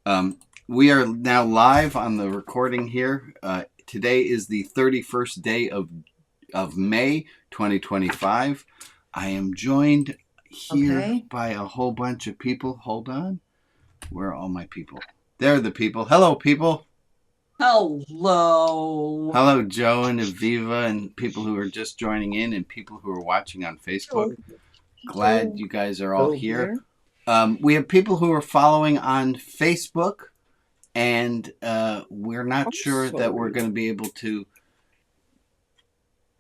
We are now live on the recording here. Today is the 31st day of May 2025. I am joined here by a whole bunch of people. Hold on. Where are all my people? There are the people. Hello, people. Hello. Hello, Joe and Aviva and people who are just joining in and people who are watching on Facebook. Glad you guys are all here. We have people who are following on Facebook, and we're not sure that we're going to be able to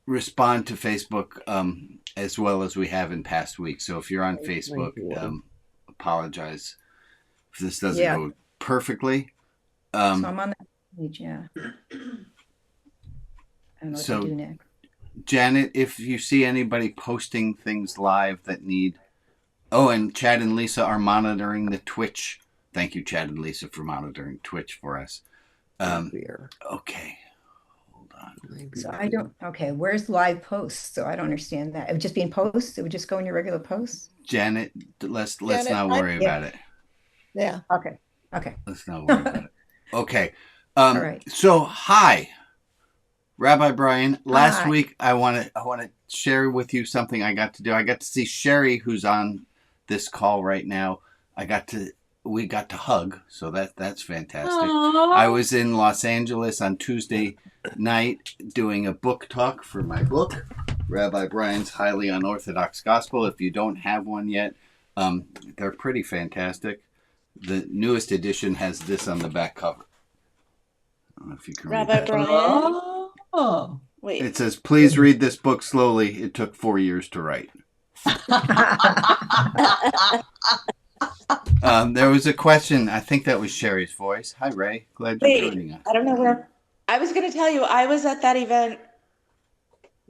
respond to Facebook as well as we have in past weeks. So if you're on Facebook, apologize if this doesn't go perfectly. So I'm on that page, yeah. I don't know what to do next. Janet, if you see anybody posting things live that need... Oh, and Chad and Lisa are monitoring the Twitch. Thank you, Chad and Lisa, for monitoring Twitch for us. Okay. Hold on. So I don't... Okay, where's live posts? So I don't understand that. It would just be in posts? It would just go in your regular posts? Janet, let's not worry about it. Yeah. Okay. Let's not worry about it. Okay. All right. So, hi, Rabbi Brian. Last week, I want to share with you something I got to do. I got to see Sherry, who's on this call right now. We got to hug, so that's fantastic. Aww. I was in Los Angeles on Tuesday night doing a book talk for my book, Rabbi Brian's Highly Unorthodox Gospel. If you don't have one yet, they're pretty fantastic. The newest edition has this on the back cover. I don't know if you can read Rabbi that. Brian. Oh, Wait. It says, "Please read this book slowly. It took 4 years to write." There was a question. I think that was Sherry's voice. Hi, Ray. Glad you're joining us. I don't know where. I was going to tell you, I was at that event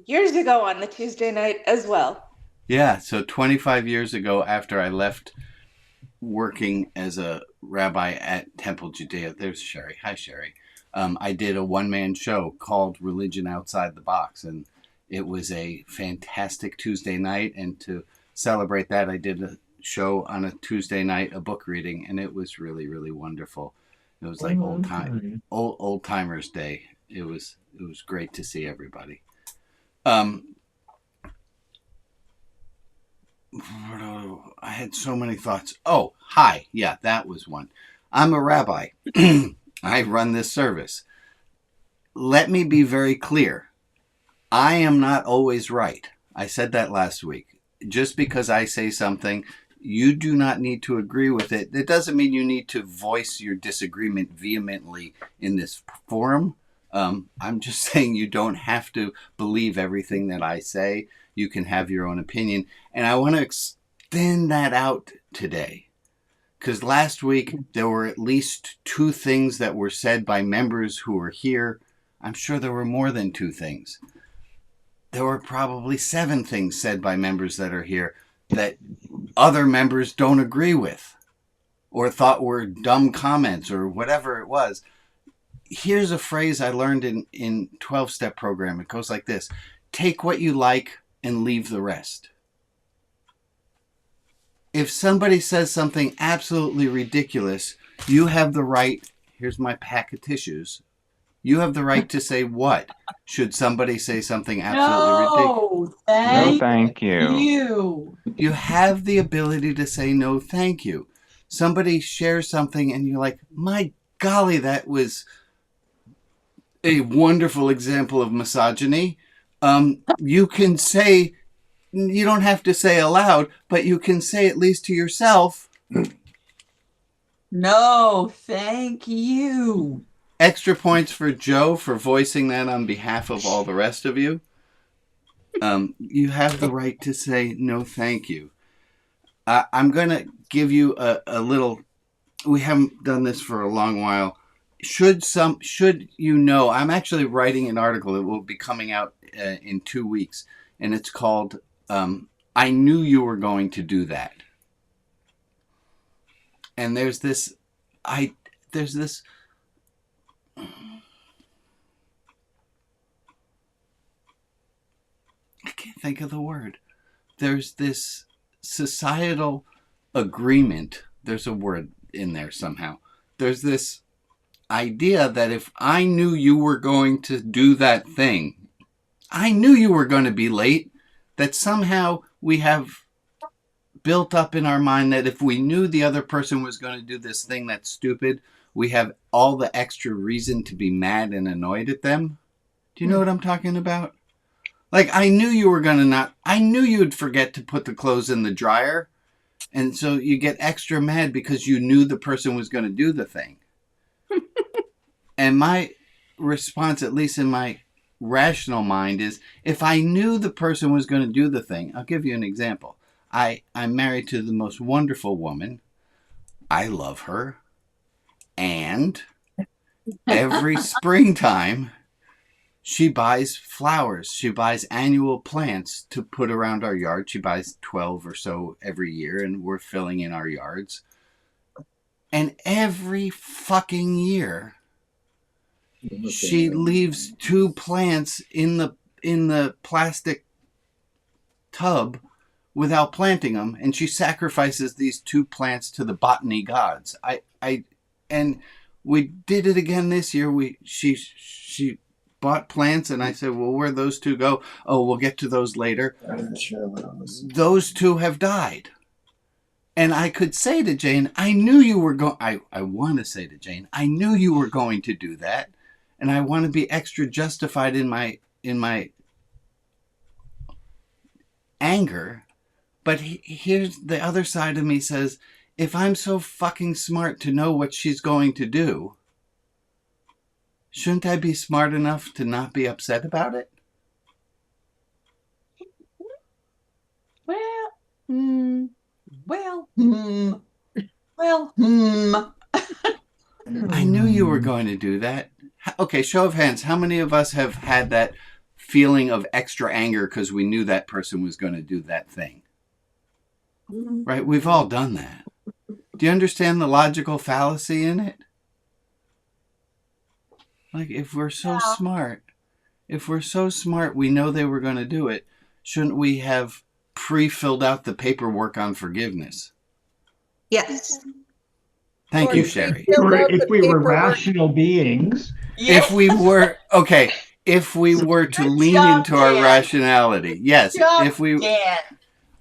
years ago on the Tuesday night as well. Yeah, so 25 years ago, after I left working as a rabbi at Temple Judea, there's Sherry. Hi, Sherry. I did a one-man show called Religion Outside the Box, and it was a fantastic Tuesday night. And to celebrate that, I did a show on a Tuesday night, a book reading, and it was really, really wonderful. It was like old timers day. It was great to see everybody. I had so many thoughts. Oh, hi. Yeah, that was one. I'm a rabbi. I run this service. Let me be very clear. I am not always right. I said that last week. Just because I say something, you do not need to agree with it. That doesn't mean you need to voice your disagreement vehemently in this forum. I'm just saying you don't have to believe everything that I say. You can have your own opinion. And I want to extend that out today. Because last week, there were at least 2 things that were said by members who were here. I'm sure there were more than 2 things. There were probably 7 things said by members that are here that other members don't agree with or thought were dumb comments or whatever it was. Here's a phrase I learned in 12-step program. It goes like this: take what you like and leave the rest. If somebody says something absolutely ridiculous, you have the right, here's my pack of tissues, you have the right to say what? Should somebody say something absolutely ridiculous? No, thank you. You have the ability to say no, thank you. Somebody shares something and you're like, my golly, that was a wonderful example of misogyny. You can say, you don't have to say aloud, but you can say at least to yourself, no, thank you. Extra points for Joe for voicing that on behalf of all the rest of you. You have the right to say no, thank you. I'm going to give you a little... We haven't done this for a long while. Should you know... I'm actually writing an article that will be coming out in 2 weeks, and it's called I Knew You Were Going to Do That. And there's this... I can't think of the word. There's this societal agreement. There's a word in there somehow there's this idea that if I knew you were going to do that thing, I knew you were going to be late, that somehow we have built up in our mind that if we knew the other person was going to do this thing that's stupid, we have all the extra reason to be mad and annoyed at them. Do you know what I'm talking about? Like, I knew you were going to I knew you'd forget to put the clothes in the dryer. And so you get extra mad because you knew the person was going to do the thing. And my response, at least in my rational mind, is if I knew the person was going to do the thing, I'll give you an example. I'm married to the most wonderful woman. I love her. And every springtime, she buys flowers. She buys annual plants to put around our yard. She buys 12 or so every year, and we're filling in our yards. And every fucking year, she leaves 2 plants in the plastic tub without planting them, and she sacrifices these 2 plants to the botany gods. And we did it again this year. She bought plants, and I said, well, where'd those 2 go? Oh, we'll get to those later. Those 2 have died. And I could say to Jane, I knew you were going, I want to say to Jane, I knew you were going to do that. And I want to be extra justified in my anger. But here's the other side of me says, if I'm so fucking smart to know what she's going to do, shouldn't I be smart enough to not be upset about it? I knew you were going to do that. Okay, show of hands. How many of us have had that feeling of extra anger because we knew that person was going to do that thing? Right? We've all done that. Do you understand the logical fallacy in it? Like, if we're so smart, we know they were going to do it, shouldn't we have pre-filled out the paperwork on forgiveness? Yes. Thank you, Sherry. If we were rational beings. If we were to lean into our rationality. Yes. Dan.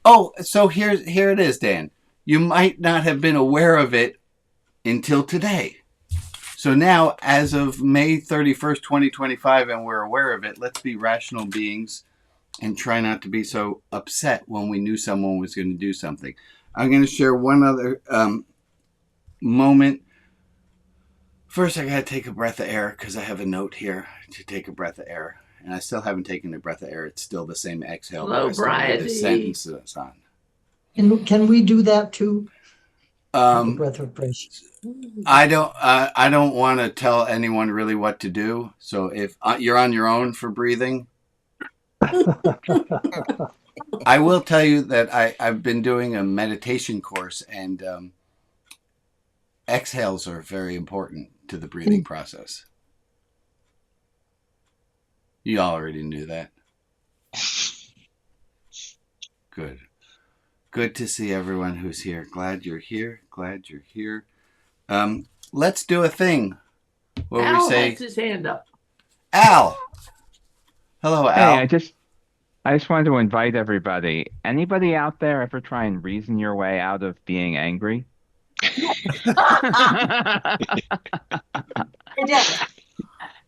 Oh, so here it is, Dan. You might not have been aware of it until today. So now, as of May 31st, 2025, and we're aware of it, let's be rational beings and try not to be so upset when we knew someone was going to do something. I'm going to share one other moment. First, I got to take a breath of air because I have a note here to take a breath of air. And I still haven't taken a breath of air. It's still the same exhale. Hello, Brian. The sentence is on. Can we do that too? Breath of praise. I don't want to tell anyone really what to do. So if you're on your own for breathing, I will tell you that I've been doing a meditation course, and exhales are very important to the breathing process. You already knew that. Good. Good to see everyone who's here. Glad you're here. Let's do a thing where Al we say, has his hand up. Al. Hello, Al. Hey, I just wanted to invite everybody. Anybody out there ever try and reason your way out of being angry?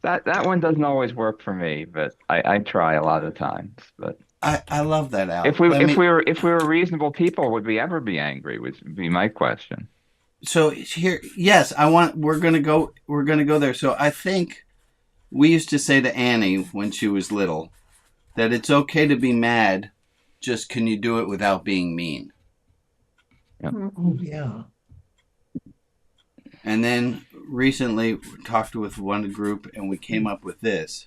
That one doesn't always work for me, but I try a lot of times. But I love that, Al. if we were reasonable people, would we ever be angry? Would be my question. So here, yes, we're gonna go there. So I think we used to say to Annie when she was little that it's okay to be mad, just can you do it without being mean? Yep. Oh, yeah. And then recently we talked with one group and we came up with this.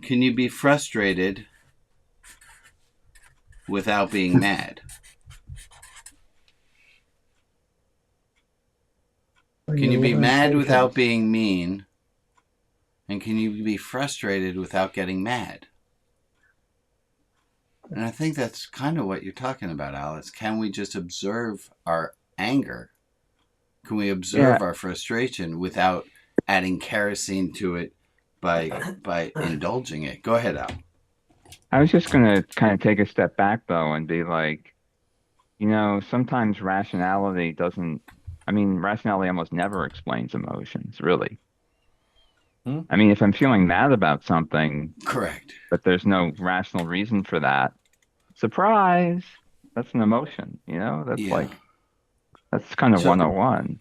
Can you be frustrated without being mad? Can you be mad without being mean? And can you be frustrated without getting mad? And I think that's kind of what you're talking about, Alice. Can we just observe our anger Can we observe our frustration without adding kerosene to it by indulging it? Go ahead, Al. I was just going to kind of take a step back, though, and be like, sometimes rationality almost never explains emotions, really. I mean, if I'm feeling mad about something, correct, but there's no rational reason for that, surprise, that's an emotion, that's kind of 101.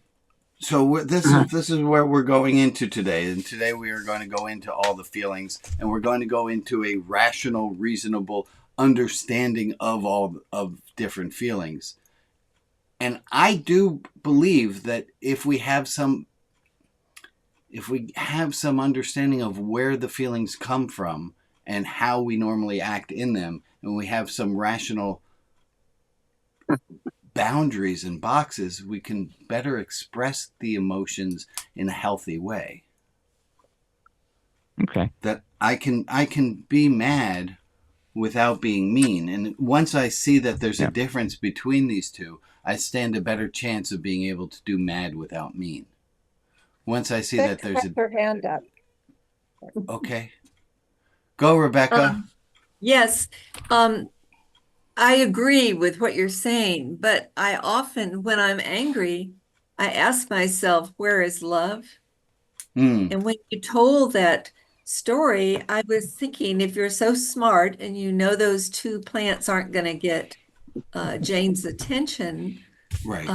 So this is where we're going into today. And today we are going to go into all the feelings, and we're going to go into a rational, reasonable understanding of all of different feelings. And I do believe that if we have some understanding of where the feelings come from and how we normally act in them, and we have some rational boundaries and boxes, we can better express the emotions in a healthy way. Okay. That I can be mad without being mean. And once I see that there's a difference between these two, I stand a better chance of being able to do mad without mean. Once I see that there's her hand up. Okay. Go, Rebecca. Yes. I agree with what you're saying, but I often, when I'm angry, I ask myself, where is love? And when you told that story, I was thinking, if you're so smart and you know those two plants aren't going to get Jane's attention, right?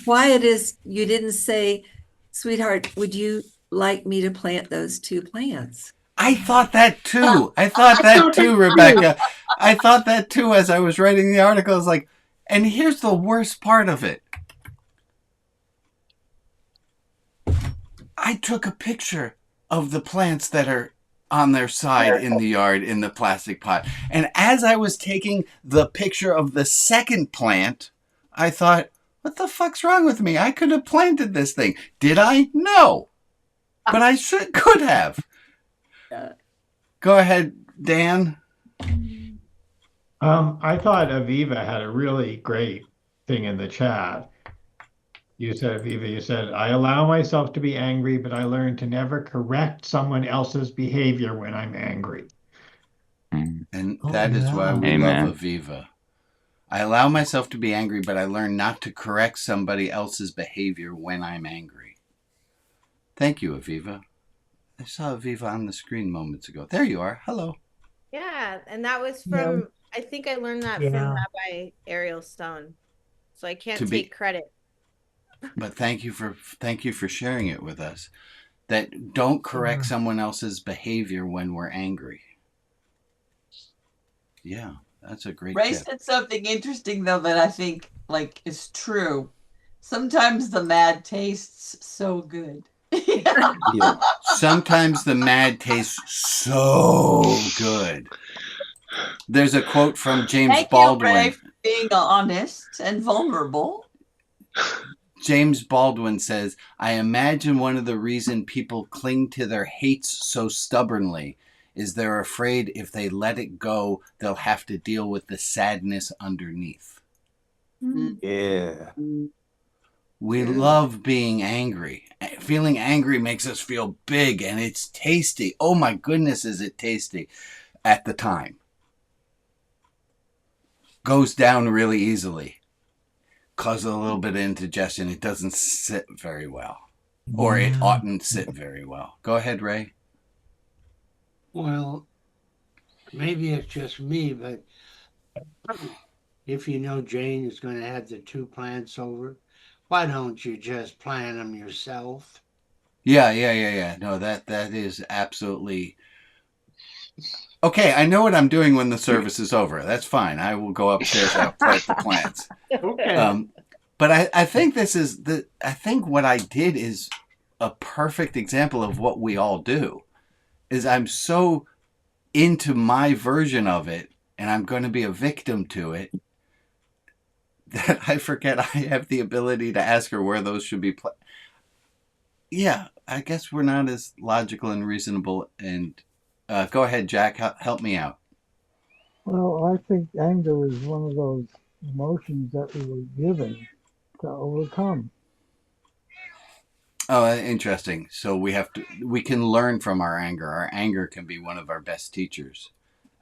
Why it is you didn't say, sweetheart, would you like me to plant those two plants? I thought that too. I thought that too, Rebecca. I thought that too as I was writing the article. I was like, and here's the worst part of it. I took a picture of the plants that are on their side in the yard in the plastic pot. And as I was taking the picture of the second plant, I thought, what the fuck's wrong with me? I could have planted this thing. Did I? No. But I could have. Go ahead, Dan. I thought Aviva had a really great thing in the chat. You said, Aviva, I allow myself to be angry, but I learn to never correct someone else's behavior when I'm angry. And that is why we love Aviva. I allow myself to be angry, but I learn not to correct somebody else's behavior when I'm angry. Thank you, Aviva. I saw Aviva on the screen moments ago. There you are. Hello. Yeah, and that was from, I think I learned that from Rabbi Ariel Stone. So I can't take credit. But thank you for sharing it with us. That don't correct someone else's behavior when we're angry. Yeah, that's a great Ray tip. said something interesting though that I think is true. Sometimes the mad tastes so good. Yeah. Sometimes the mad tastes so good. There's a quote from James Baldwin. Thank you, Ray, for being honest and vulnerable. James Baldwin says, I imagine one of the reasons people cling to their hates so stubbornly is they're afraid if they let it go, they'll have to deal with the sadness underneath. Yeah. We love being angry. Feeling angry makes us feel big, and it's tasty. Oh my goodness, is it tasty at the time. Goes down really easily. Causes a little bit of indigestion. It doesn't sit very well. Or it oughtn't sit very well. Go ahead, Ray. Well, maybe it's just me, but if you know Jane is going to have the two plants over, why don't you just plant them yourself? Yeah. No, that is absolutely... Okay, I know what I'm doing when the service is over. That's fine. I will go upstairs and plant the plants. Okay. But I think I think what I did is a perfect example of what we all do. Is I'm so into my version of it, and I'm going to be a victim to it, that I forget I have the ability to ask her where those should be Yeah, I guess we're not as logical and reasonable. And go ahead, Jack. Help me out. Well, I think anger is one of those emotions that we were given to overcome. Oh, interesting. So we can learn from our anger. Our anger can be one of our best teachers.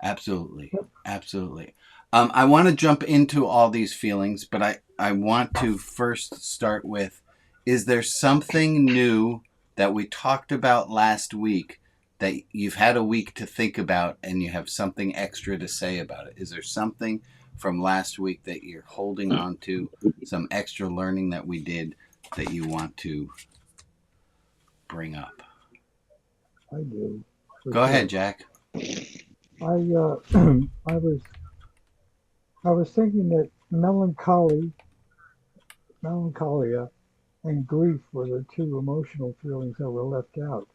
Absolutely. Absolutely. I want to jump into all these feelings, but I want to first start with, is there something new that we talked about last week that you've had a week to think about and you have something extra to say about it? Is there something from last week that you're holding on to, some extra learning that we did that you want to bring up? I do. Go ahead, Jack. I I was thinking that melancholia, and grief were the two emotional feelings that were left out.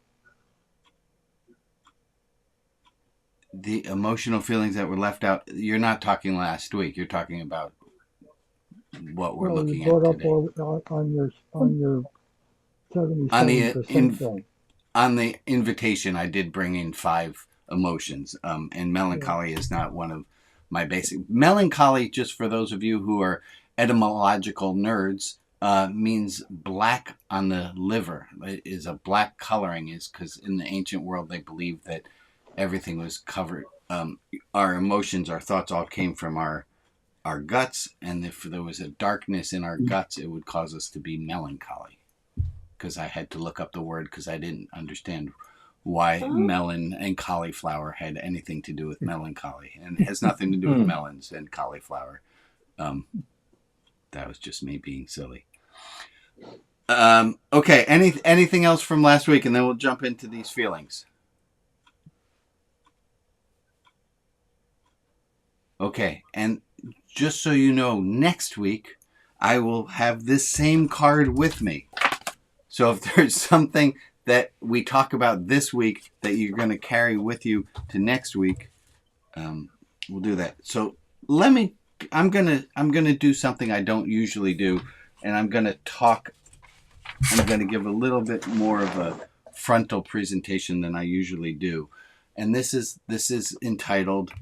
The emotional feelings that were left out. You're not talking last week. You're talking about what we're looking at today. On your 77% thing. On the invitation, I did bring in 5 emotions, and melancholy is not one of my basic. Melancholy, just for those of you who are etymological nerds, means black on the liver. It is a black coloring, is because in the ancient world they believed that everything was covered. Our emotions, our thoughts all came from our guts, and if there was a darkness in our guts, it would cause us to be melancholy. Because I had to look up the word because I didn't understand why melon and cauliflower had anything to do with melancholy, and it has nothing to do with melons and cauliflower. That was just me being silly. Okay, anything else from last week, and then we'll jump into these feelings. Okay, and just so you know, next week I will have this same card with me. So if there's something that we talk about this week that you're going to carry with you to next week, we'll do that. So I'm gonna do something I don't usually do, and I'm gonna give a little bit more of a frontal presentation than I usually do. And this is entitled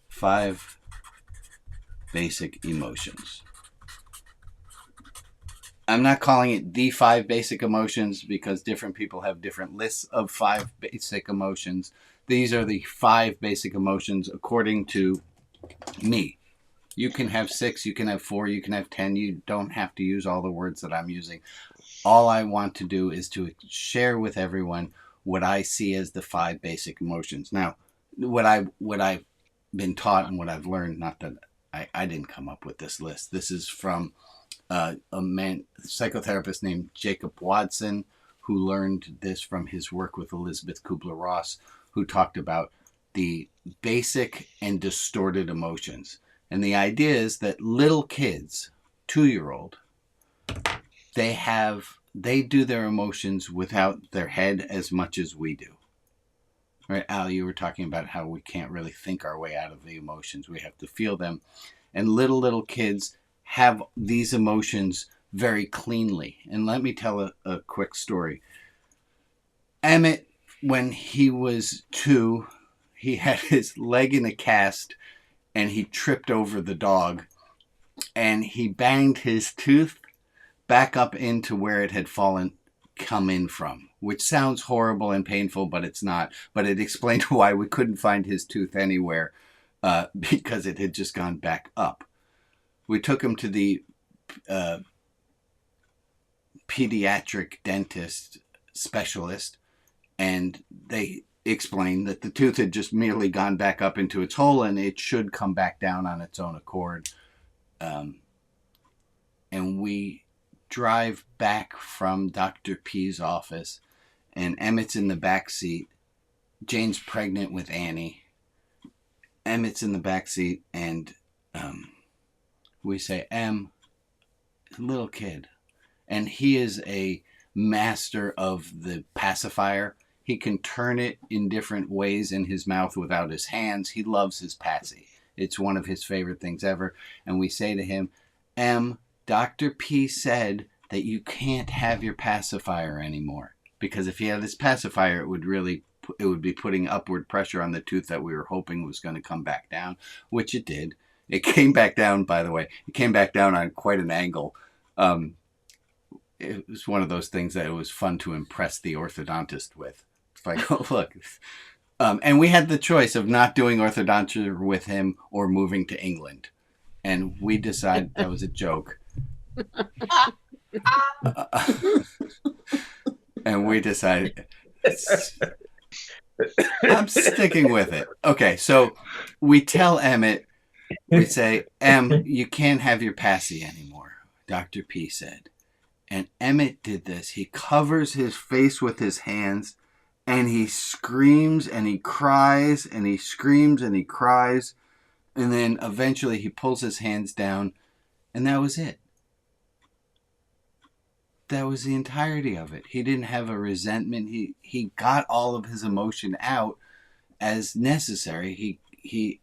5 Basic Emotions. I'm not calling it the 5 basic emotions because different people have different lists of 5 basic emotions. These are the 5 basic emotions according to me. You can have 6, you can have 4, you can have 10. You don't have to use all the words that I'm using. All I want to do is to share with everyone what I see as the 5 basic emotions. Now, what I've been taught and what I've learned, not that I didn't come up with this list. This is from a psychotherapist named Jacob Watson, who learned this from his work with Elizabeth Kubler-Ross, who talked about the basic and distorted emotions. And the idea is that little kids, 2-year-old, they do their emotions without their head as much as we do. Right, Al, you were talking about how we can't really think our way out of the emotions. We have to feel them. And little kids have these emotions very cleanly. And let me tell a quick story. Emmett, when he was 2, he had his leg in a cast and he tripped over the dog and he banged his tooth back up into where it had come in from, which sounds horrible and painful, but it's not. But it explained why we couldn't find his tooth anywhere, because it had just gone back up. We took him to the pediatric dentist specialist, and they explained that the tooth had just merely gone back up into its hole and it should come back down on its own accord. And we drive back from Dr. P's office, and Emmett's in the back seat. Jane's pregnant with Annie. Emmett's in the back seat, and we say, little kid. And he is a master of the pacifier. He can turn it in different ways in his mouth without his hands. He loves his passy. It's one of his favorite things ever. And we say to him, Dr. P said that you can't have your pacifier anymore, because if he had his pacifier, it would be putting upward pressure on the tooth that we were hoping was going to come back down, which it did. It came back down, by the way. It came back down on quite an angle. It was one of those things that it was fun to impress the orthodontist with. It's like, oh, look. And we had the choice of not doing orthodontia with him or moving to England. And we decided that was a joke. And we decided, I'm sticking with it. Okay, so we tell Emmett, we say, you can't have your passy anymore, Dr. P said. And Emmett did this. He covers his face with his hands, and he screams and he cries, and he screams and he cries. And then eventually he pulls his hands down, and that was it. That was the entirety of it. He didn't have a resentment. He got all of his emotion out as necessary. He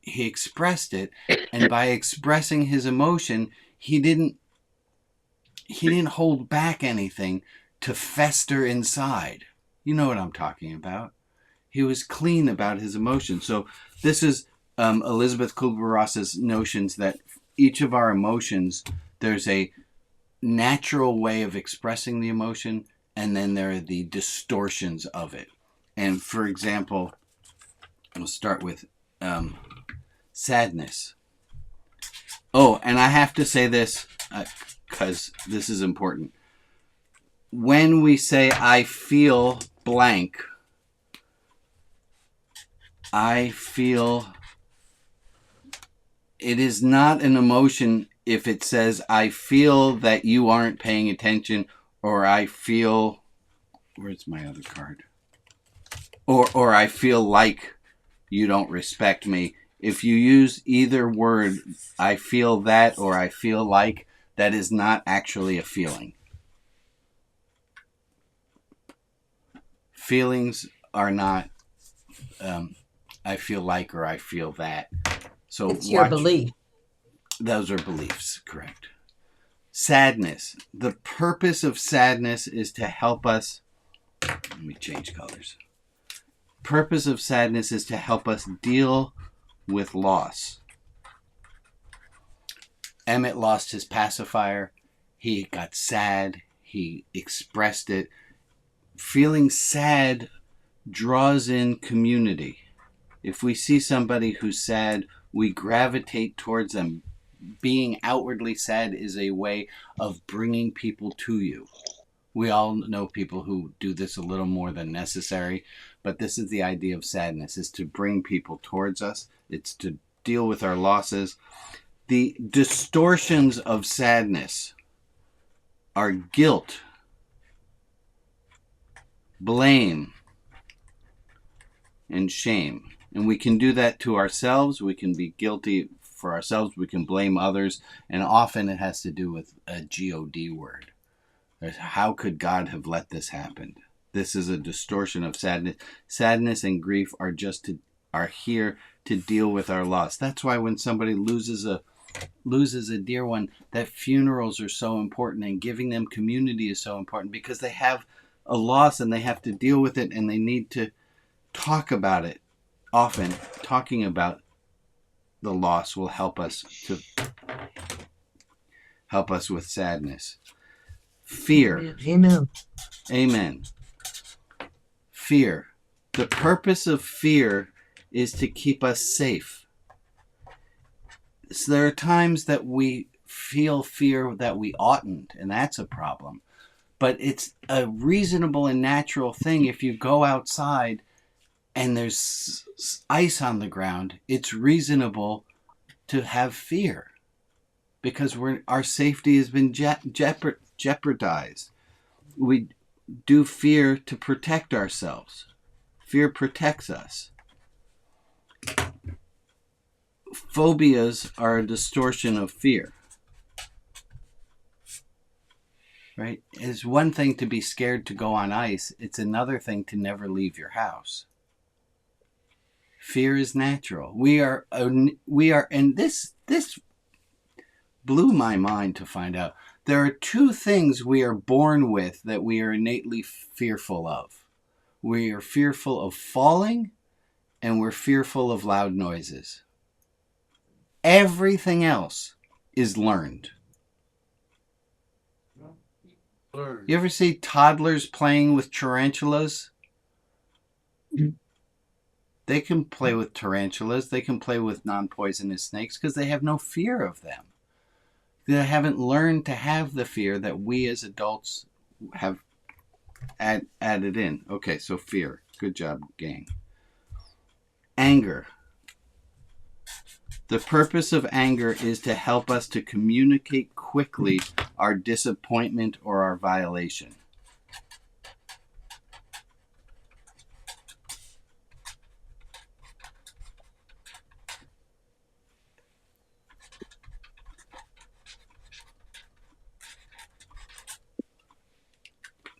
expressed it, and by expressing his emotion, he didn't hold back anything to fester inside. You know what I'm talking about. He was clean about his emotions. So this is Elizabeth Kubler-Ross's notions that each of our emotions, there's a natural way of expressing the emotion, and then there are the distortions of it. And for example, we'll start with sadness. Oh, and I have to say this because this is important. When we say I feel blank, I feel, it is not an emotion if it says I feel that you aren't paying attention, or I feel, where's my other card? Or I feel like you don't respect me. If you use either word, I feel that or I feel like, that is not actually a feeling. Feelings are not I feel like or I feel that. So it's your belief. Those are beliefs, correct. Sadness. The purpose of sadness is to help us. Let me change colors. Purpose of sadness is to help us deal with loss. Emmett lost his pacifier. He got sad. He expressed it. Feeling sad draws in community. If we see somebody who's sad, we gravitate towards them. Being outwardly sad is a way of bringing people to you. We all know people who do this a little more than necessary, but this is the idea of sadness, is to bring people towards us. It's to deal with our losses. The distortions of sadness are guilt, blame, and shame. And we can do that to ourselves. We can be guilty for ourselves. We can blame others. And often it has to do with a God word. How could God have let this happen? This is a distortion of sadness. Sadness and grief are here to deal with our loss. That's why when somebody loses a dear one, that funerals are so important, and giving them community is so important, because they have a loss and they have to deal with it, and they need to talk about it. Often talking about the loss will help us with sadness. Fear. Amen. Amen. Fear. The purpose of fear is to keep us safe. So there are times that we feel fear that we oughtn't, and that's a problem. But it's a reasonable and natural thing. If you go outside and there's ice on the ground, it's reasonable to have fear, because our safety has been jeopardized. We do fear to protect ourselves. Fear protects us. Phobias are a distortion of fear. Right? It's one thing to be scared to go on ice. It's another thing to never leave your house. Fear is natural. We are, and this blew my mind to find out. There are two things we are born with that we are innately fearful of. We are fearful of falling, and we're fearful of loud noises. Everything else is learned. You ever see toddlers playing with tarantulas? They can play with tarantulas. They can play with non-poisonous snakes because they have no fear of them. They haven't learned to have the fear that we as adults have added in. Okay, so fear. Good job, gang. Anger. The purpose of anger is to help us to communicate quickly our disappointment or our violation.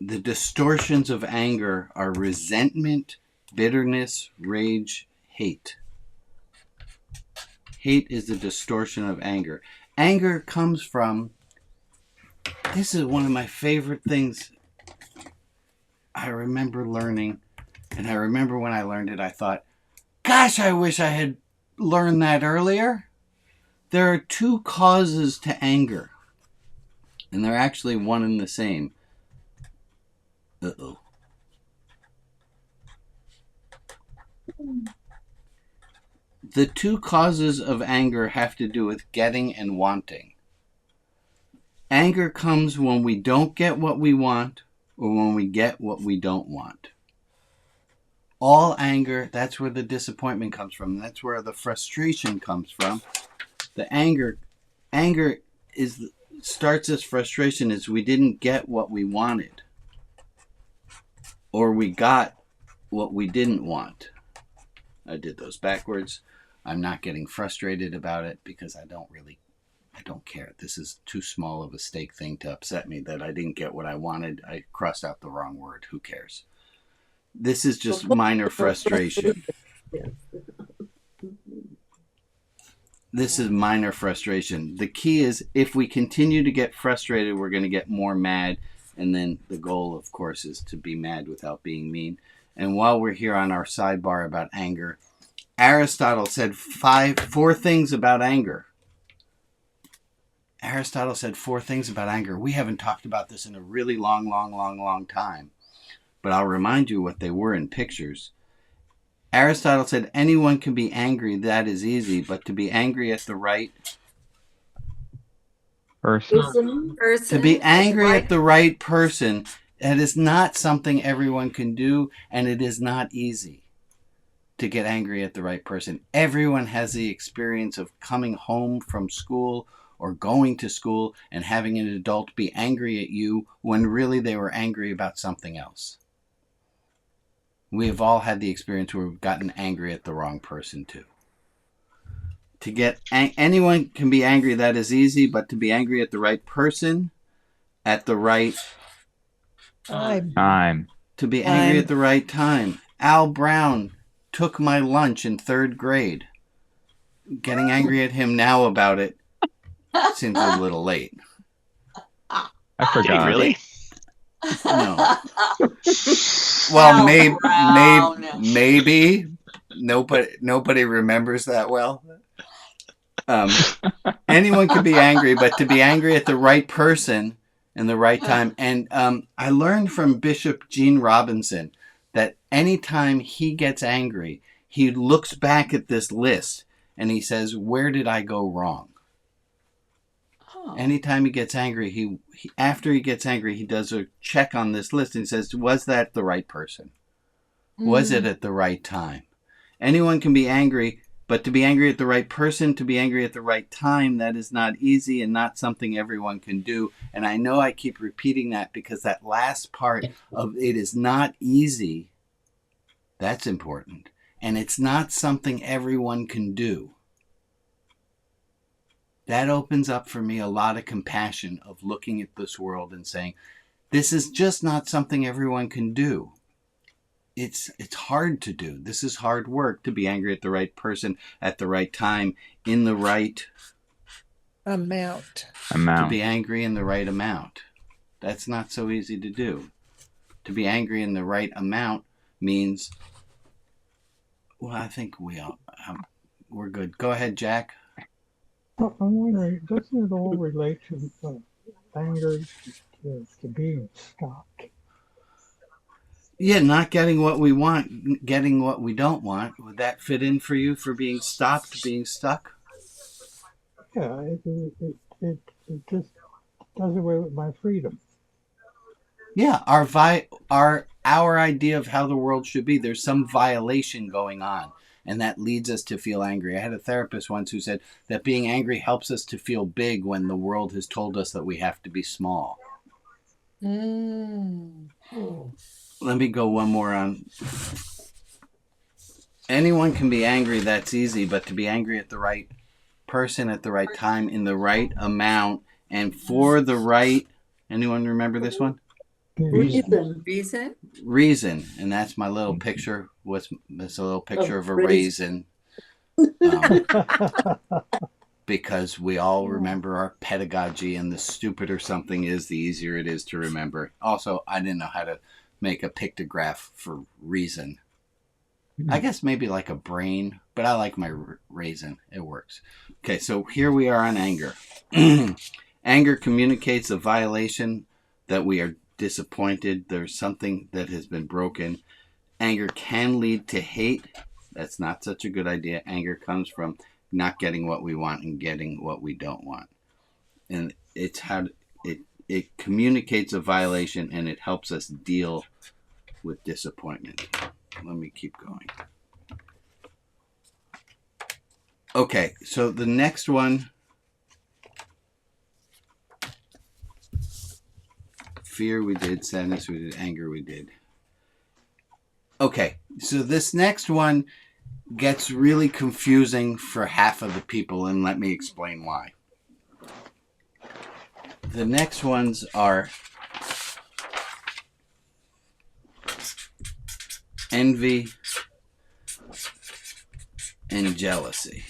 The distortions of anger are resentment, bitterness, rage, hate. Hate is the distortion of anger. Anger comes from, this is one of my favorite things I remember learning. And I remember when I learned it, I thought, gosh, I wish I had learned that earlier. There are two causes to anger. And they're actually one and the same. Uh-oh. The two causes of anger have to do with getting and wanting. Anger comes when we don't get what we want or when we get what we don't want. All anger, that's where the disappointment comes from. That's where the frustration comes from. The anger starts as frustration is we didn't get what we wanted or we got what we didn't want. I did those backwards. I'm not getting frustrated about it because I don't care. This is too small of a stake thing to upset me that I didn't get what I wanted. I crossed out the wrong word. Who cares? This is just minor frustration. This is minor frustration. The key is if we continue to get frustrated, we're going to get more mad. And then the goal, of course, is to be mad without being mean. And while we're here on our sidebar about anger, Aristotle said four things about anger. Aristotle said 4 things about anger. We haven't talked about this in a really long time. But I'll remind you what they were in pictures. Aristotle said anyone can be angry, that is easy, but to be angry at the right person. To be angry at the right person, that is not something everyone can do, and it is not easy to get angry at the right person. Everyone has the experience of coming home from school or going to school and having an adult be angry at you when really they were angry about something else. We have all had the experience where we've gotten angry at the wrong person too. To get anyone can be angry, that is easy, but to be angry at the right person at the right time. To be angry at the right time. Al Brown took my lunch in 3rd grade. Getting angry at him now about it seems a little late. I forgot. Really? No. Well, maybe. Nobody remembers that well. Anyone can be angry, but to be angry at the right person in the right time. And I learned from Bishop Gene Robinson that anytime he gets angry, he looks back at this list and he says, where did I go wrong? Anytime he gets angry, he after he gets angry, he does a check on this list and says, was that the right person? Was it at the right time? Anyone can be angry, but to be angry at the right person, to be angry at the right time, that is not easy and not something everyone can do. And I know I keep repeating that because that last part of it is not easy, that's important. And it's not something everyone can do. That opens up for me a lot of compassion of looking at this world and saying, this is just not something everyone can do. It's hard to do. This is hard work to be angry at the right person at the right time in the right amount. To be angry in the right amount. That's not so easy to do. To be angry in the right amount means, well, I think we're good. Go ahead, Jack. I'm wondering, doesn't it all relate to anger to being stopped? Yeah, not getting what we want, getting what we don't want. Would that fit in for you for being stopped, being stuck? Yeah, it just does away with my freedom. Yeah, our idea of how the world should be. There's some violation going on, and that leads us to feel angry. I had a therapist once who said that being angry helps us to feel big when the world has told us that we have to be small. Let me go one more on. Anyone can be angry, that's easy, but to be angry at the right person at the right time in the right amount and for the right, anyone remember this one? Reason. And that's my little picture. It's a little picture of a raisin. Because we all remember our pedagogy, and the stupider something is, the easier it is to remember. Also, I didn't know how to make a pictograph for reason. I guess maybe like a brain, but I like my raisin. It works. Okay, so here we are on anger. Anger communicates a violation, that we are disappointed. There's something that has been broken. Anger can lead to hate. That's not such a good idea. Anger comes from not getting what we want and getting what we don't want. And it's how it communicates a violation, and it helps us deal with disappointment. Let me keep going. Okay, so the next one, fear we did, sadness we did, anger we did. Okay, so this next one gets really confusing for half of the people, and let me explain why. The next ones are envy and jealousy.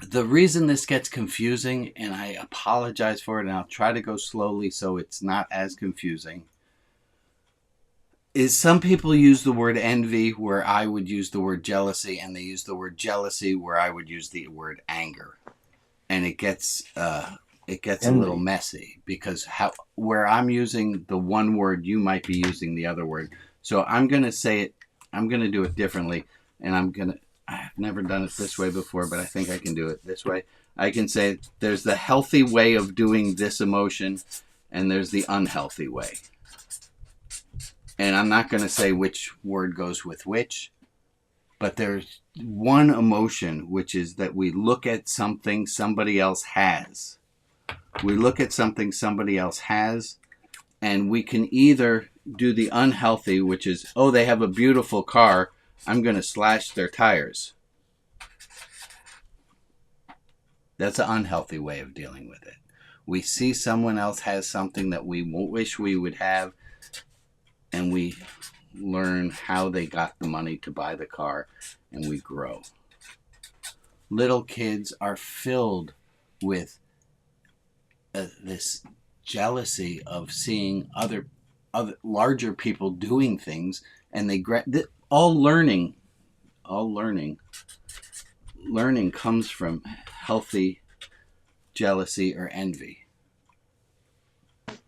The reason this gets confusing, and I apologize for it, and I'll try to go slowly so it's not as confusing, is some people use the word envy where I would use the word jealousy, and they use the word jealousy where I would use the word anger. And it gets a little messy, because where I'm using the one word, you might be using the other word. So I'm going to say it, I'm going to do it differently, and I've never done it this way before, but I think I can do it this way. I can say there's the healthy way of doing this emotion, and there's the unhealthy way. And I'm not going to say which word goes with which, but there's one emotion, which is that we look at something somebody else has. We look at something somebody else has, and we can either do the unhealthy, which is, oh, they have a beautiful car, I'm going to slash their tires. That's an unhealthy way of dealing with it. We see someone else has something that we wish we would have, and we learn how they got the money to buy the car, and we grow. Little kids are filled with this jealousy of seeing other larger people doing things, and they all learning comes from healthy jealousy or envy.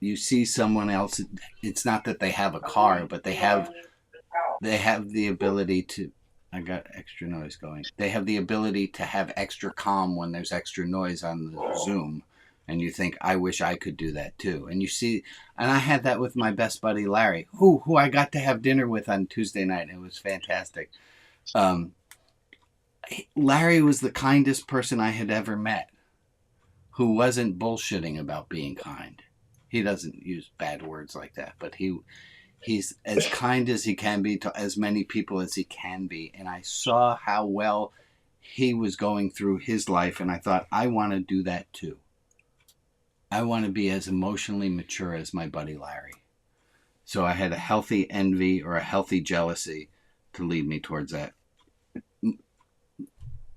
You see someone else, it's not that they have a car, but they have the ability to, I got extra noise going. They have the ability to have extra calm when there's extra noise on the Zoom. And you think, I wish I could do that too. And you see, and I had that with my best buddy, Larry, who I got to have dinner with on Tuesday night. It was fantastic. Larry was the kindest person I had ever met, who wasn't bullshitting about being kind. He doesn't use bad words like that, but he's as kind as he can be to as many people as he can be. And I saw how well he was going through his life, and I thought, I want to do that too. I want to be as emotionally mature as my buddy Larry. So I had a healthy envy or a healthy jealousy to lead me towards that.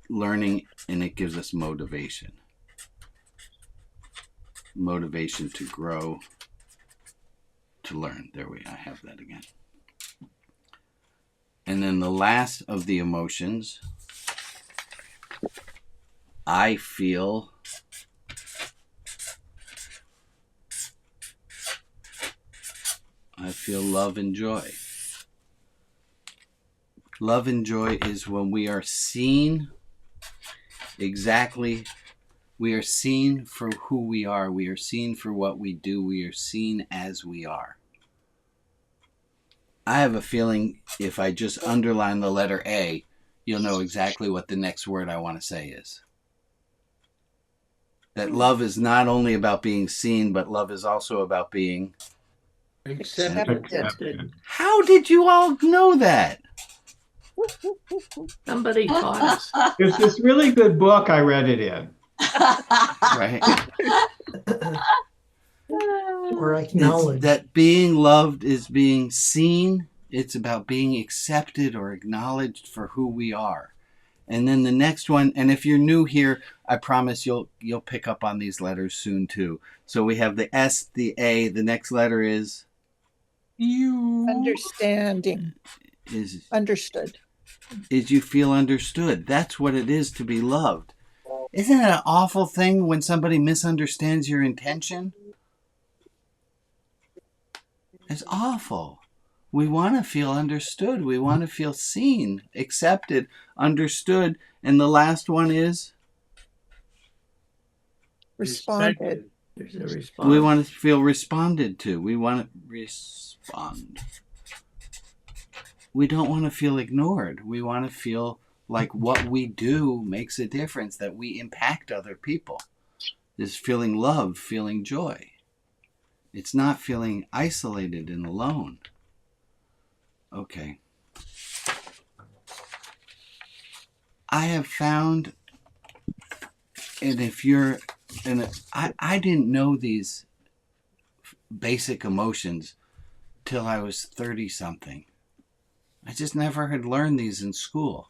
Learning, and it gives us motivation. Motivation to grow, to learn. I have that again. And then the last of the emotions, I feel love and joy. Love and joy is when we are seen exactly. We are seen for who we are. We are seen for what we do. We are seen as we are. I have a feeling if I just underline the letter A, you'll know exactly what the next word I want to say is. That love is not only about being seen, but love is also about being accepted. How did you all know that? Somebody taught us. There's this really good book I read it in. Right? Or acknowledged. That being loved is being seen. It's about being accepted or acknowledged for who we are. And then the next one, and if you're new here, I promise you'll pick up on these letters soon too. So we have the S, the A, the next letter is you. Understanding. Is understood. Is you feel understood. That's what it is to be loved. Isn't it an awful thing when somebody misunderstands your intention? It's awful. We want to feel understood. We want to feel seen, accepted, understood. And the last one is? Responded. There's a response. We want to feel responded to. We want to respond. We don't want to feel ignored. We want to feel like what we do makes a difference, that we impact other people. It's feeling love, feeling joy. It's not feeling isolated and alone. Okay. I have found, and if you're, and I didn't know these basic emotions till I was 30 something. I just never had learned these in school.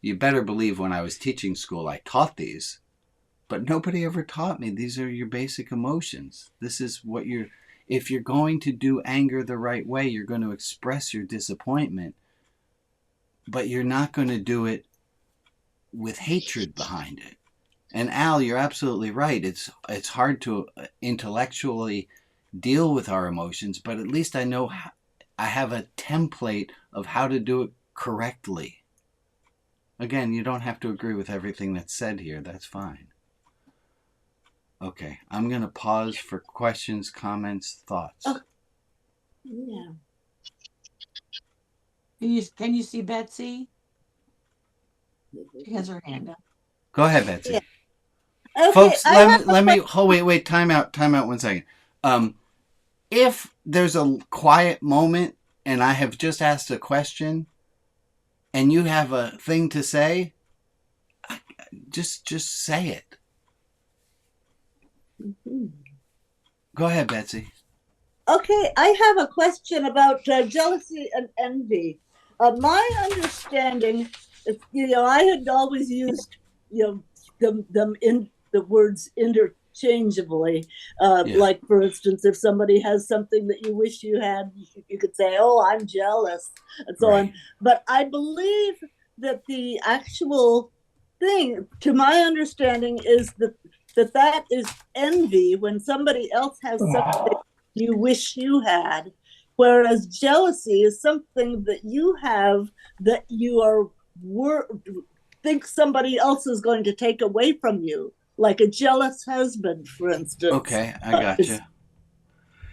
You better believe when I was teaching school, I taught these, but nobody ever taught me. These are your basic emotions. This is what if you're going to do anger the right way, you're going to express your disappointment, but you're not going to do it with hatred behind it. And Al, you're absolutely right. It's hard to intellectually deal with our emotions, but at least I know I have a template of how to do it correctly. Again, you don't have to agree with everything that's said here. That's fine. Okay, I'm going to pause for questions, comments, thoughts. Oh. Yeah. Can you see Betsy? She has her hand up. Go ahead, Betsy. Yeah. Okay, Folks, let me wait, time out 1 second. If there's a quiet moment and I have just asked a question and you have a thing to say, just say it. Mm-hmm. Go ahead, Betsy. Okay, I have a question about jealousy and envy. My understanding is, I had always used, them in the words interchangeably. Like, for instance, if somebody has something that you wish you had, you could say, "Oh, I'm jealous," and so on. But I believe that the actual thing, to my understanding, is that is envy when somebody else has something you wish you had, whereas jealousy is something that you have that you are think somebody else is going to take away from you, like a jealous husband, for instance. Okay, I gotcha.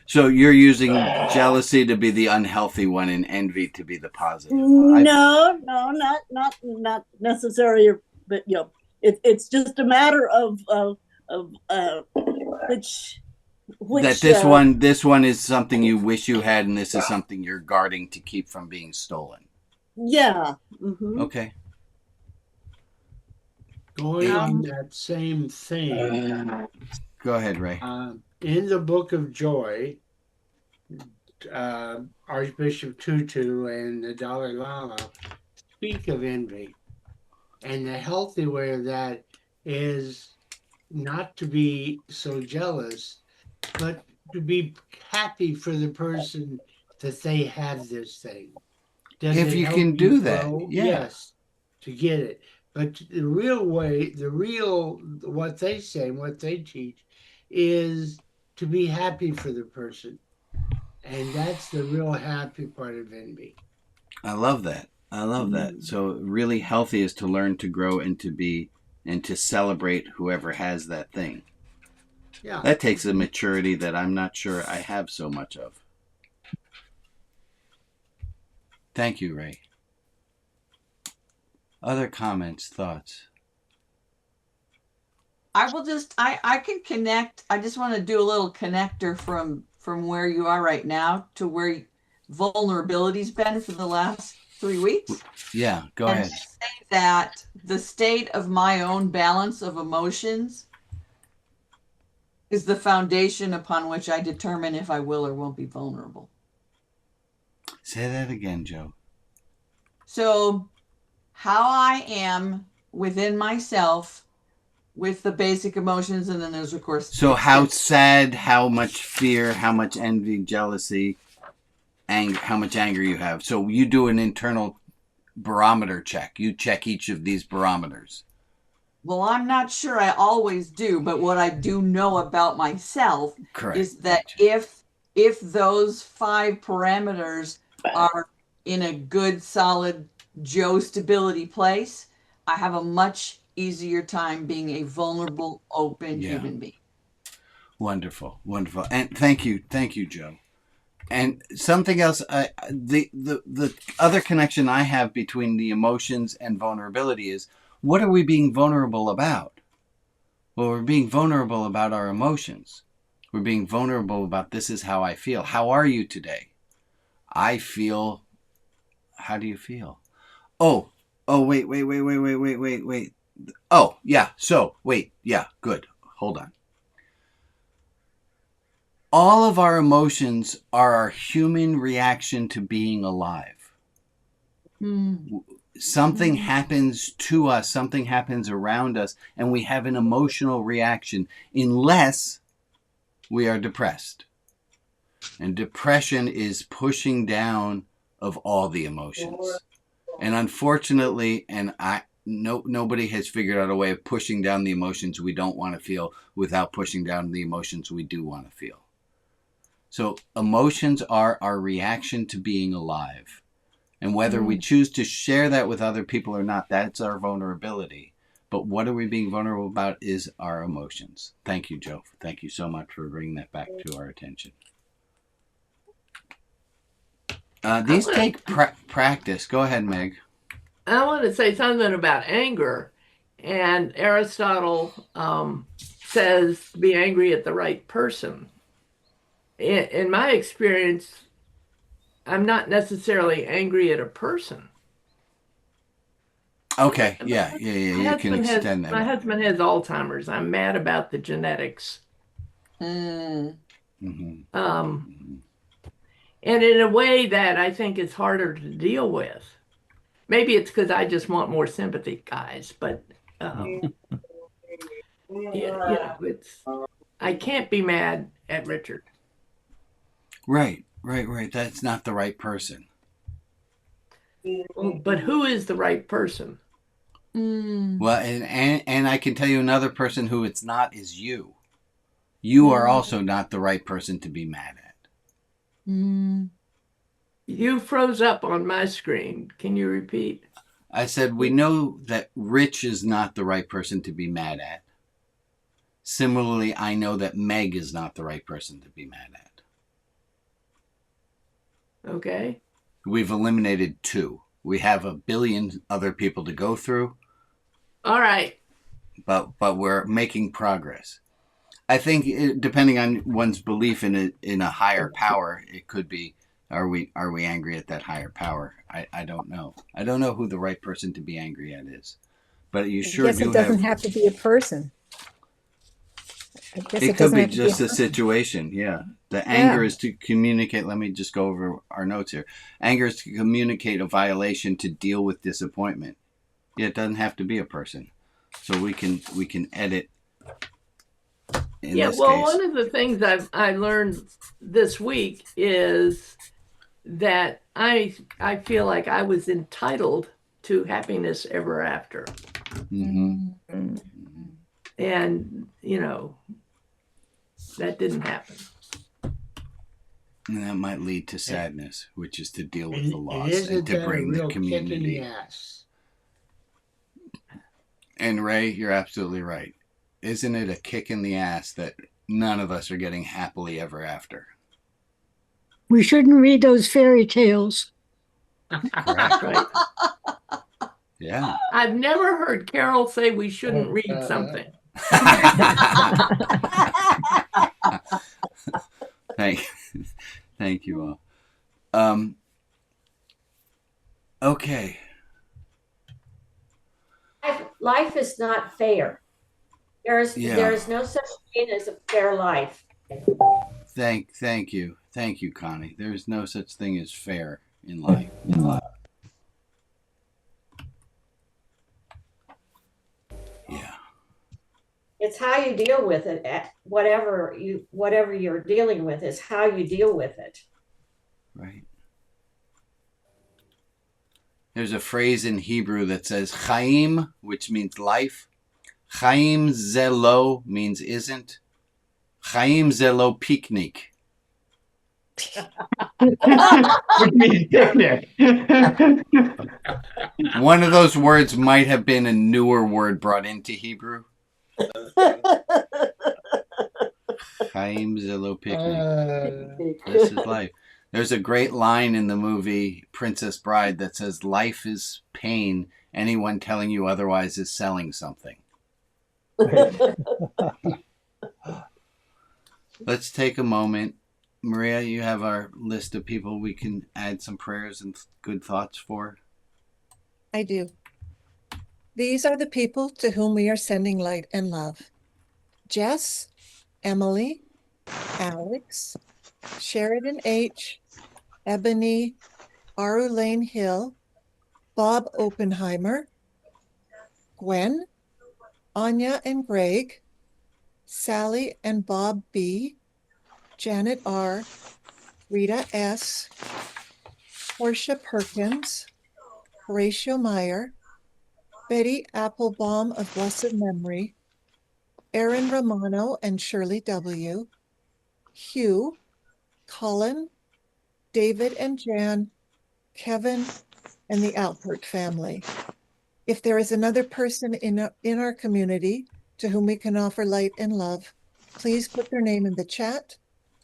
So you're using jealousy to be the unhealthy one and envy to be the positive. No, not necessarily, but it's just a matter of which that this one is something you wish you had, and this is something you're guarding to keep from being stolen. Yeah. Mm-hmm. Okay. Going on that same thing. Go ahead, Ray. In the Book of Joy, Archbishop Tutu and the Dalai Lama speak of envy. And the healthy way of that is not to be so jealous, but to be happy for the person that they have this thing. Does if it you help can do that, grow? yeah. Yes, to get it. But the real way, what they say, what they teach, is to be happy for the person. And that's the real happy part of envy. I love that. I love that. So really healthy is to learn to grow and to celebrate whoever has that thing. Yeah. That takes a maturity that I'm not sure I have so much of. Thank you, Ray. Other comments, thoughts? I can connect. I just want to do a little connector from where you are right now to where vulnerability's been for the last 3 weeks. Yeah, go and ahead. Say that the state of my own balance of emotions is the foundation upon which I determine if I will or won't be vulnerable. Say that again, Joe. So how I am within myself with the basic emotions, and then there's, of course... So how sad, how much fear, how much envy, jealousy, anger, how much anger you have. So you do an internal barometer check. You check each of these barometers. Well, I'm not sure I always do, but what I do know about myself is that if those 5 parameters are in a good, solid Joe stability place, I have a much easier time being a vulnerable, open human being. Wonderful, wonderful, and thank you, Joe. And something else, the other connection I have between the emotions and vulnerability is, what are we being vulnerable about? Well, we're being vulnerable about our emotions. We're being vulnerable about, this is how I feel. How are you today? I feel. How do you feel? Oh, wait. Oh, yeah. So, wait. Yeah, good. Hold on. All of our emotions are our human reaction to being alive. Something happens to us, something happens around us, and we have an emotional reaction unless we are depressed. And depression is pushing down of all the emotions. And unfortunately, nobody has figured out a way of pushing down the emotions we don't want to feel without pushing down the emotions we do want to feel. So emotions are our reaction to being alive. And whether we choose to share that with other people or not, that's our vulnerability. But what are we being vulnerable about is our emotions. Thank you, Joe. Thank you so much for bringing that back to our attention. These take practice. Go ahead, Meg. I want to say something about anger. And Aristotle says to be angry at the right person. In my experience, I'm not necessarily angry at a person. Okay, yeah. You can extend that. My husband has Alzheimer's. I'm mad about the genetics. And in a way that I think is harder to deal with. Maybe it's because I just want more sympathy, guys. But I can't be mad at Richard. Right. That's not the right person. But who is the right person? Well, and I can tell you another person who it's not is you. You are also not the right person to be mad at. You froze up on my screen. Can you repeat? I said, we know that Rich is not the right person to be mad at. Similarly, I know that Meg is not the right person to be mad at. Okay. We've eliminated 2. We have a billion other people to go through. All right. But we're making progress. I think depending on one's belief in a higher power, it could be, are we angry at that higher power? I don't know. I don't know who the right person to be angry at is. But you sure do have... it doesn't have to be a person. It could be just a situation, yeah. The anger is to communicate. Let me just go over our notes here. Anger is to communicate a violation, to deal with disappointment. Yeah, it doesn't have to be a person. So we can edit in this case. One of the things I learned this week is that I feel like I was entitled to happiness ever after. Mm-hmm. And, you know, that didn't happen. And that might lead to sadness, which is to deal with the And loss isn't and to that a bring the real kick in the community. ass? And Ray, you're absolutely right. Isn't it a kick in the ass that none of us are getting happily ever after? We shouldn't read those fairy tales. Correct. Right. Yeah. I've never heard Carol say we shouldn't read something. Thank you all. Okay. Life is not fair. There is no such thing as a fair life. Thank you, Connie. There is no such thing as fair in life. Yeah. It's how you deal with it. Whatever you're dealing with is how you deal with it. Right. There's a phrase in Hebrew that says chaim, which means life. Chaim zelo means isn't. Chaim zelo picnic. One of those words might have been a newer word brought into Hebrew. Chaim zelo picnic. This is life. There's a great line in the movie Princess Bride that says, "Life is pain. Anyone telling you otherwise is selling something." Let's take a moment. Maria, you have our list of people we can add some prayers and good thoughts for. I do. These are the people to whom we are sending light and love. Jess, Emily, Alex, Sheridan H., Ebony, Aru Lane Hill, Bob Oppenheimer, Gwen, Anya and Greg, Sally and Bob B., Janet R., Rita S., Portia Perkins, Horatio Meyer, Betty Applebaum of blessed memory, Aaron Romano and Shirley W., Hugh, Colin, David and Jan, Kevin, and the Alpert family. If there is another person in our community to whom we can offer light and love, please put their name in the chat,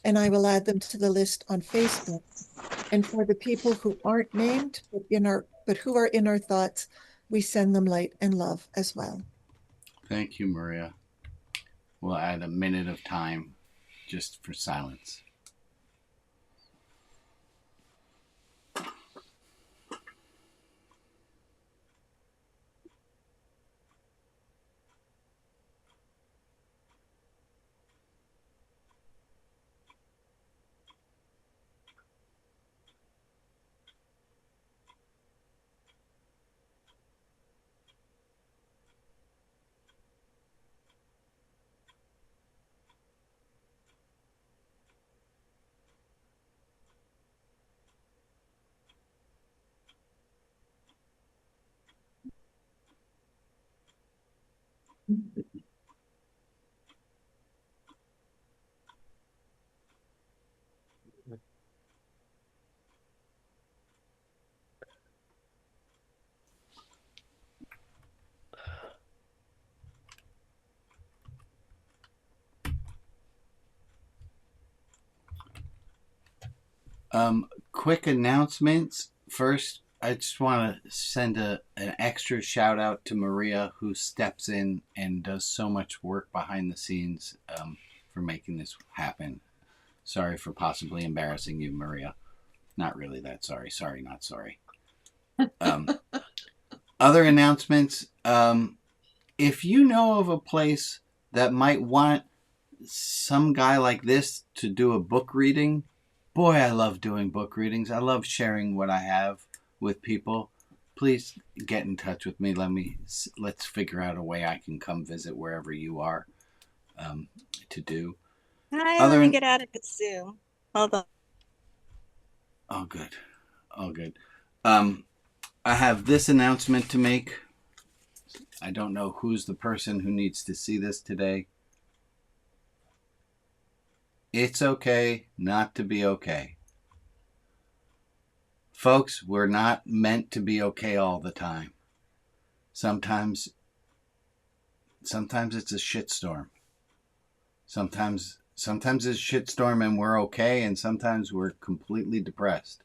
and I will add them to the list on Facebook. And for the people who aren't named, but who are in our thoughts, we send them light and love as well. Thank you, Maria. We'll add a minute of time just for silence. Quick announcements. First, I just want to send an extra shout out to Maria, who steps in and does so much work behind the scenes for making this happen. Sorry for possibly embarrassing you, Maria. Not really that sorry. Sorry, not sorry. Other announcements. If you know of a place that might want some guy like this to do a book reading, boy, I love doing book readings. I love sharing what I have with people. Please get in touch with me. Let's figure out a way I can come visit wherever you are to do. Hi, let me get out of the Zoom. Hold on. Oh, good. Oh, good. I have this announcement to make. I don't know who's the person who needs to see this today. It's okay not to be okay. Folks, we're not meant to be okay all the time. Sometimes it's a shitstorm. Sometimes it's a shitstorm and we're okay, and sometimes we're completely depressed.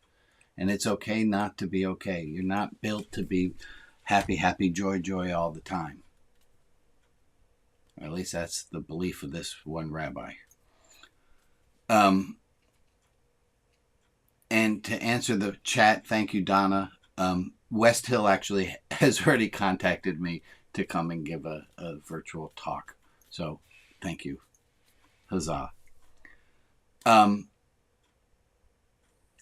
And it's okay not to be okay. You're not built to be happy, happy, joy, joy all the time. Or at least that's the belief of this one rabbi. And to answer the chat, thank you, Donna. West Hill actually has already contacted me to come and give a virtual talk. So thank you. Huzzah. I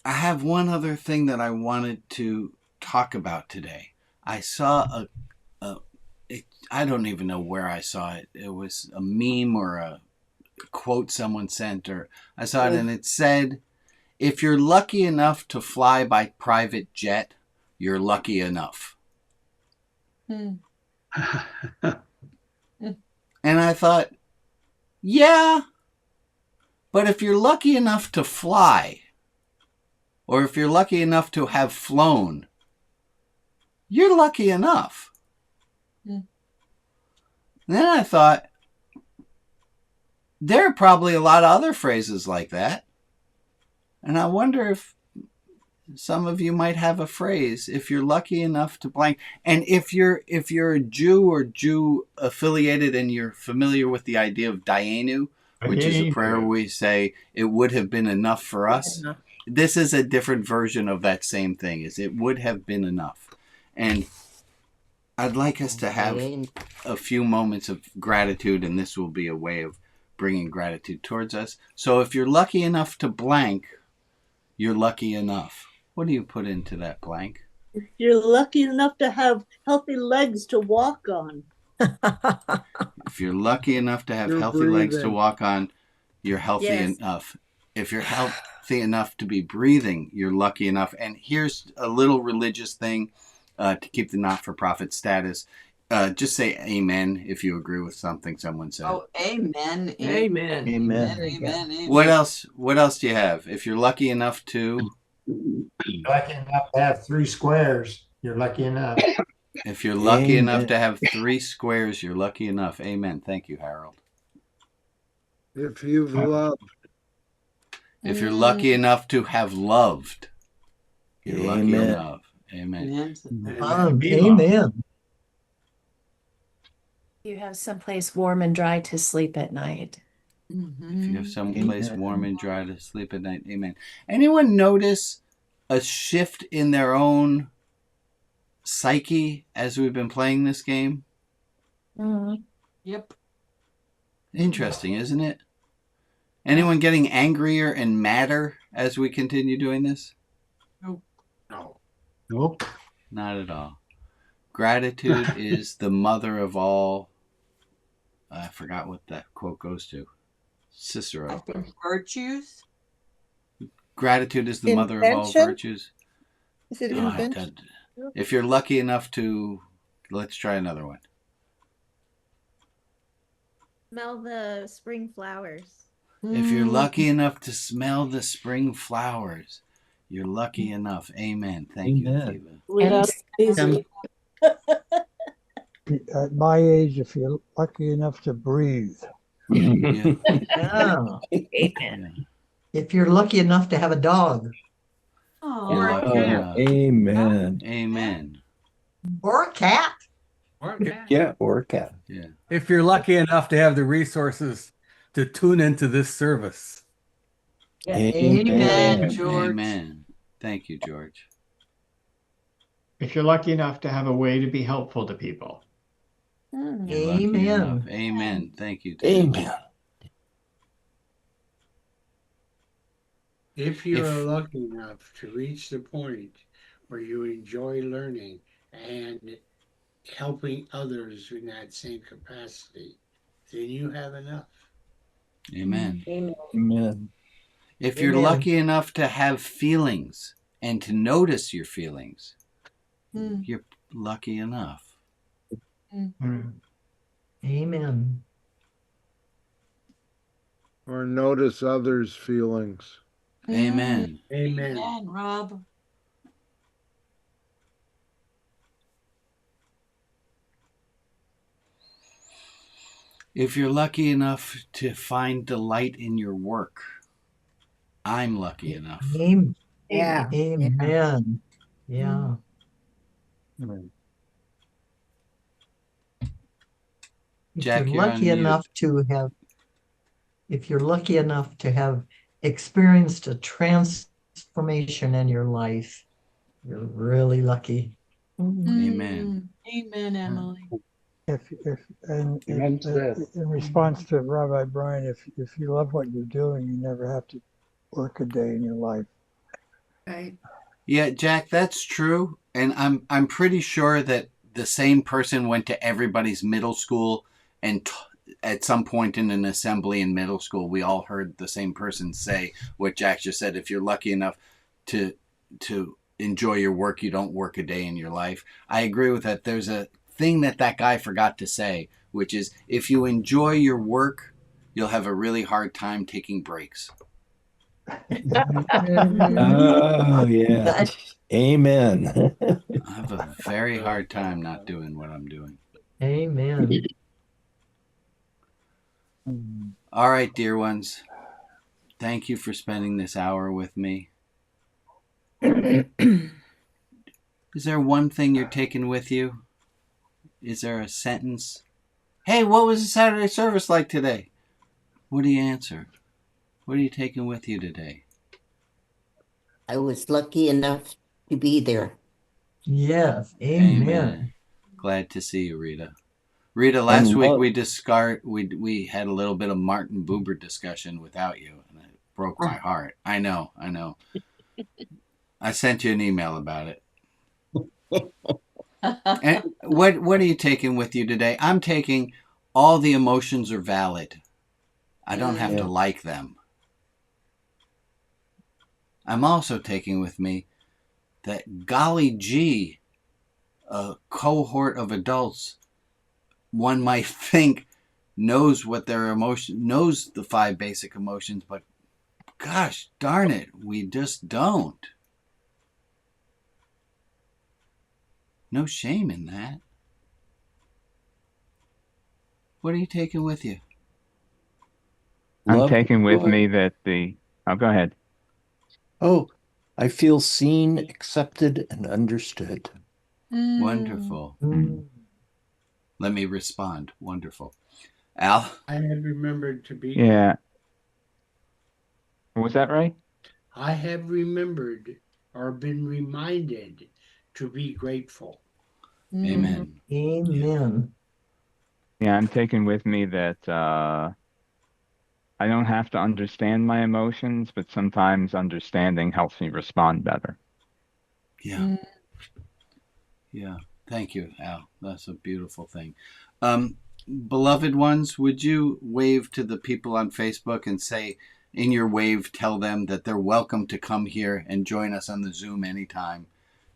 have one other thing that I wanted to talk about today. I saw I don't even know where I saw it. It was a meme or a quote someone sent, or I saw it and it said, if you're lucky enough to fly by private jet, you're lucky enough. And I thought, yeah, but if you're lucky enough to fly, or if you're lucky enough to have flown, you're lucky enough. Then I thought, there are probably a lot of other phrases like that. And I wonder if some of you might have a phrase, if you're lucky enough to blank. And if you're a Jew or Jew affiliated and you're familiar with the idea of Dayenu, which is a prayer we say, it would have been enough for us. This is a different version of that same thing, is it would have been enough. And I'd like us to have a few moments of gratitude, and this will be a way of bringing gratitude towards us. So if you're lucky enough to blank, you're lucky enough. What do you put into that blank? If you're lucky enough to have healthy legs to walk on. If you're lucky enough to have healthy legs to walk on, you're healthy enough. If you're healthy enough to be breathing, you're lucky enough. And here's a little religious thing to keep the not-for-profit status. Just say amen if you agree with something someone said. Oh, amen. Amen. Amen. Amen. What else do you have? If you're lucky enough to... Lucky enough to have 3 squares, you're lucky enough. If you're lucky enough to have 3 squares, you're lucky enough. Amen. Thank you, Harold. If you've loved. If you're lucky enough to have loved, you're lucky Amen. enough. Amen. Amen. You have someplace warm and dry to sleep at night. If you have someplace warm and dry to sleep at night. Amen. Anyone notice a shift in their own psyche as we've been playing this game? Yep. Interesting, isn't it? Anyone getting angrier and madder as we continue doing this? No. Nope. Not at all. Gratitude is the mother of all. I forgot what that quote goes to. Cicero. Virtues? Gratitude is the mother of all Invention? virtues. Is it invention? If you're lucky enough to, let's try another one. Smell the spring flowers. If you're lucky enough to smell the spring flowers, you're lucky enough. Amen. Thank you, Akiva. At my age, if you're lucky enough to breathe. Yeah. Oh. Amen. If you're lucky enough to have a dog. You're lucky enough. Amen. Amen. Or a cat. Yeah, or a cat. Yeah. If you're lucky enough to have the resources to tune into this service. Amen, George. Amen. Thank you, George. If you're lucky enough to have a way to be helpful to people. You're lucky enough. Amen. Thank you, Tim. Amen. If you're lucky enough to reach the point where you enjoy learning and helping others in that same capacity, then you have enough. Amen. Amen. If you're lucky enough to have feelings and to notice your feelings, you're lucky enough. Amen. Or notice others' feelings. Amen. Amen. Amen, Rob. If you're lucky enough to find delight in your work, I'm lucky enough. Amen. Yeah. Amen. Yeah. Jack, If you're lucky enough to have experienced a transformation in your life, you're really lucky. Amen. Amen, Emily. In response to Rabbi Brian, if you love what you're doing, you never have to work a day in your life. Right. Yeah, Jack, that's true. And I'm pretty sure that the same person went to everybody's middle school and at some point in an assembly in middle school, we all heard the same person say what Jack just said. If you're lucky enough to enjoy your work, you don't work a day in your life. I agree with that. There's a thing that guy forgot to say, which is if you enjoy your work, you'll have a really hard time taking breaks. Oh, yeah. Amen. I have a very hard time not doing what I'm doing. Amen. All right, dear ones. Thank you for spending this hour with me. Is there one thing you're taking with you? Is there a sentence? Hey, what was the Saturday service like today? What do you answer? What are you taking with you today? I was lucky enough to be there. Yes. Amen. Glad to see you, Rita. Rita, last week we had a little bit of Martin Buber discussion without you, and it broke my heart. I know. I sent you an email about it. And what are you taking with you today? I'm taking all the emotions are valid. I don't have to like them. I'm also taking with me that golly gee, a cohort of adults, one might think knows what their emotion, knows the 5 basic emotions, but gosh darn it, we just don't. No shame in that. What are you taking with you? I'm taking with me that go ahead. Oh, I feel seen, accepted, and understood. Wonderful. Let me respond. Wonderful. Al? I have remembered to be. Yeah. Was that right? I have remembered or been reminded to be grateful. Amen. Amen. Yeah, I'm taking with me that I don't have to understand my emotions, but sometimes understanding helps me respond better. Yeah. Yeah. Thank you, Al. That's a beautiful thing. Beloved ones, would you wave to the people on Facebook and say, in your wave, tell them that they're welcome to come here and join us on the Zoom anytime.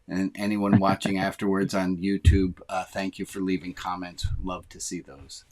And anyone watching afterwards on YouTube, thank you for leaving comments. Love to see those.